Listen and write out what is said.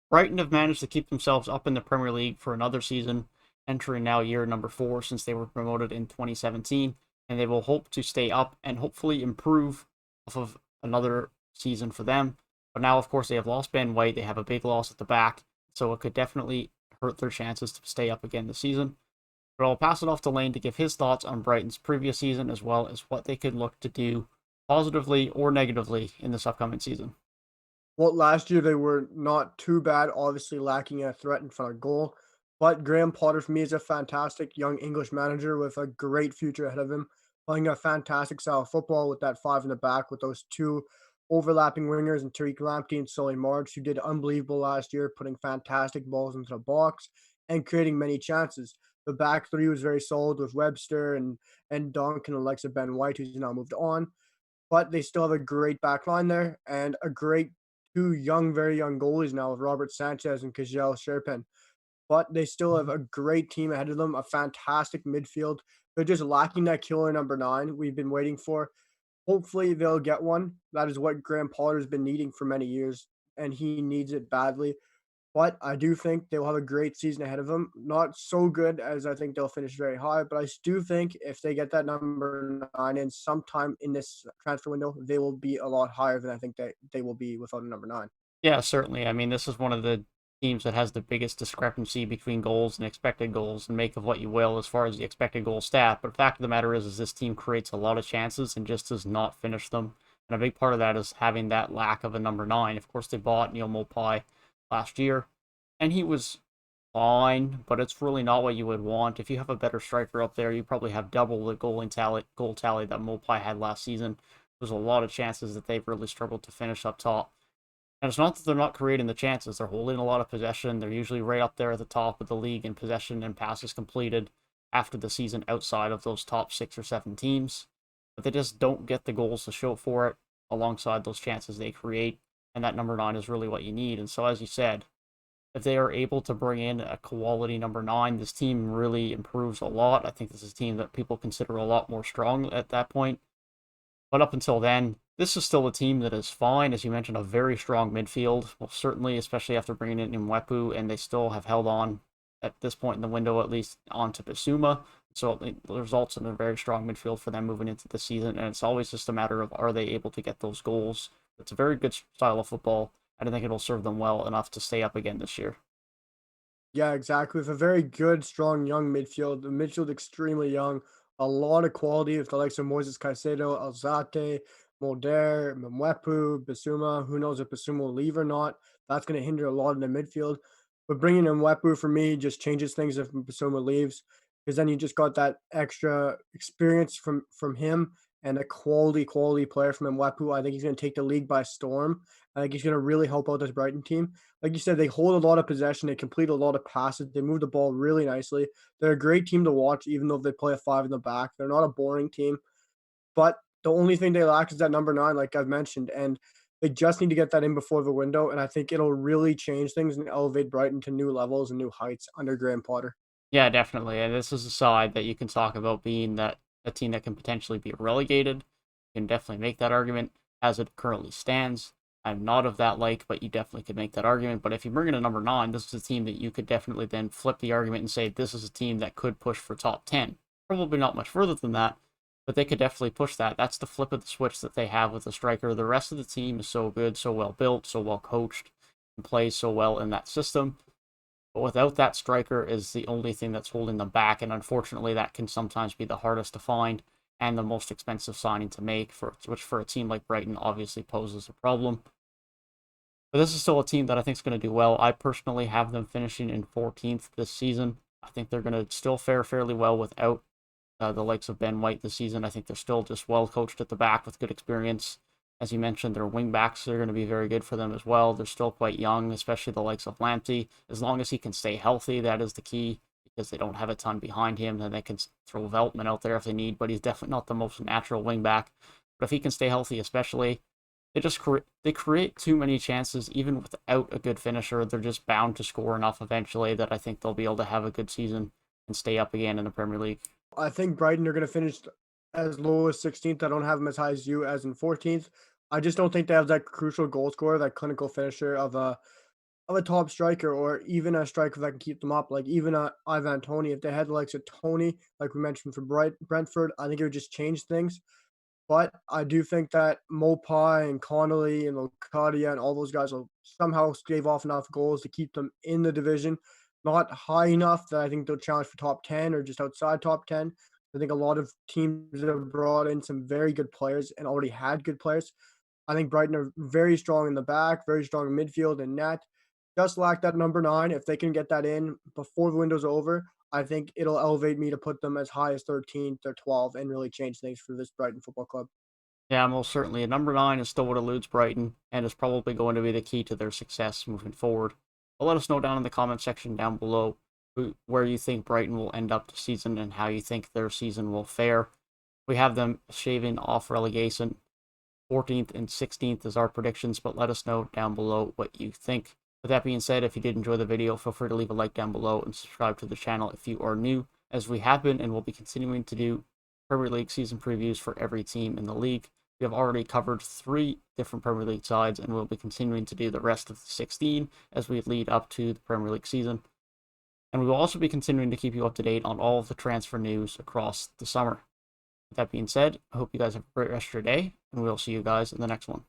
Brighton have managed to keep themselves up in the Premier League for another season, entering now year number 4 since they were promoted in 2017, and they will hope to stay up and hopefully improve off of another season for them. But now, of course, they have lost Ben White. They have a big loss at the back, so it could definitely hurt their chances to stay up again this season. But I'll pass it off to Lane to give his thoughts on Brighton's previous season as well as what they could look to do positively or negatively in this upcoming season. Well, last year they were not too bad, obviously lacking a threat in front of goal. But Graham Potter for me is a fantastic young English manager with a great future ahead of him, playing a fantastic style of football with that five in the back with those two overlapping wingers and Tariq Lamptey and Sully Marks, who did unbelievable last year, putting fantastic balls into the box and creating many chances. The back three was very solid with Webster and Dunk and Alexa Ben White, who's now moved on. But they still have a great back line there and a great two young, very young goalies now with Robert Sanchez and Kajel Sherpin. But they still have a great team ahead of them, a fantastic midfield. They're just lacking that killer number nine we've been waiting for. Hopefully, they'll get one. That is what Graham Potter's been needing for many years, and he needs it badly. But I do think they'll have a great season ahead of them. Not so good as I think they'll finish very high, but I do think if they get that number nine in sometime in this transfer window, they will be a lot higher than I think they will be without a number nine. Yeah, certainly. I mean, this is one of the teams that has the biggest discrepancy between goals and expected goals, and make of what you will as far as the expected goal stat. But the fact of the matter is this team creates a lot of chances and just does not finish them. And a big part of that is having that lack of a number nine. Of course, they bought Neil Mopai last year, and he was fine, but it's really not what you would want. If you have a better striker up there, you probably have double the goal tally that Mopai had last season. There's a lot of chances that they've really struggled to finish up top. And it's not that they're not creating the chances. They're holding a lot of possession. They're usually right up there at the top of the league in possession and passes completed after the season outside of those top 6 or 7 teams. But they just don't get the goals to show for it alongside those chances they create. And that number nine is really what you need. And so, as you said, if they are able to bring in a quality number nine, this team really improves a lot. I think this is a team that people consider a lot more strong at that point. But up until then, this is still a team that is fine. As you mentioned, a very strong midfield. Well, certainly, especially after bringing in Mwepu, and they still have held on at this point in the window, at least onto Basuma. So it results in a very strong midfield for them moving into the season. And it's always just a matter of are they able to get those goals. It's a very good style of football, and I think it'll serve them well enough to stay up again this year. Yeah, exactly. With a very good, strong, young midfield. The midfield extremely young. A lot of quality with the likes of Moises Caicedo, Alzate, Mulder, Mwepu, Basuma. Who knows if Basuma will leave or not? That's going to hinder a lot in the midfield. But bringing in Mwepu for me just changes things if Basuma leaves, because then you just got that extra experience from him and a quality player from Mwepu. I think he's going to take the league by storm. I think he's going to really help out this Brighton team. Like you said, they hold a lot of possession. They complete a lot of passes. They move the ball really nicely. They're a great team to watch, even though they play a five in the back. They're not a boring team, but the only thing they lack is that number nine, like I've mentioned, and they just need to get that in before the window. And I think it'll really change things and elevate Brighton to new levels and new heights under Graham Potter. Yeah, definitely. And this is a side that you can talk about being that a team that can potentially be relegated. You can definitely make that argument as it currently stands. I'm not of that like, but you definitely could make that argument. But if you bring in a number nine, this is a team that you could definitely then flip the argument and say this is a team that could push for top 10. Probably not much further than that, but they could definitely push that. That's the flip of the switch that they have with the striker. The rest of the team is so good, so well built, so well coached, and plays so well in that system. But without that striker is the only thing that's holding them back, and unfortunately that can sometimes be the hardest to find and the most expensive signing to make, which for a team like Brighton obviously poses a problem. But this is still a team that I think is going to do well. I personally have them finishing in 14th this season. I think they're going to still fare fairly well without the likes of Ben White this season. I think they're still just well coached at the back with good experience. As you mentioned, their wing backs are going to be very good for them as well. They're still quite young, especially the likes of Lamptey. As long as he can stay healthy, that is the key, because they don't have a ton behind him. Then they can throw Veltman out there if they need, but he's definitely not the most natural wing back. But if he can stay healthy, especially, they create too many chances even without a good finisher. They're just bound to score enough eventually that I think they'll be able to have a good season and stay up again in the Premier League. I think Brighton are going to finish as low as 16th. I don't have them as high as you as in 14th. I just don't think they have that crucial goal scorer, that clinical finisher of of a top striker or even a striker that can keep them up, like even a Ivan Toney. If they had the likes of Tony, like we mentioned for Brentford, I think it would just change things. But I do think that Mopai and Connolly and Locadia and all those guys will somehow stave off enough goals to keep them in the division. Not high enough that I think they'll challenge for top 10 or just outside top 10. I think a lot of teams have brought in some very good players and already had good players. I think Brighton are very strong in the back, very strong in midfield and net. Just lack that number 9. If they can get that in before the window's over, I think it'll elevate me to put them as high as 13th or 12th and really change things for this Brighton Football Club. Yeah, most certainly. A number 9 is still what eludes Brighton, and is probably going to be the key to their success moving forward. But let us know down in the comment section down below where you think Brighton will end up the season and how you think their season will fare. We have them shaving off relegation. 14th and 16th is our predictions, but let us know down below what you think. With that being said, if you did enjoy the video, feel free to leave a like down below and subscribe to the channel if you are new, as we have been and will be continuing to do Premier League season previews for every team in the league. We have already covered 3 different Premier League sides, and we'll be continuing to do the rest of the 16 as we lead up to the Premier League season. And we will also be continuing to keep you up to date on all of the transfer news across the summer. With that being said, I hope you guys have a great rest of your day, and we'll see you guys in the next one.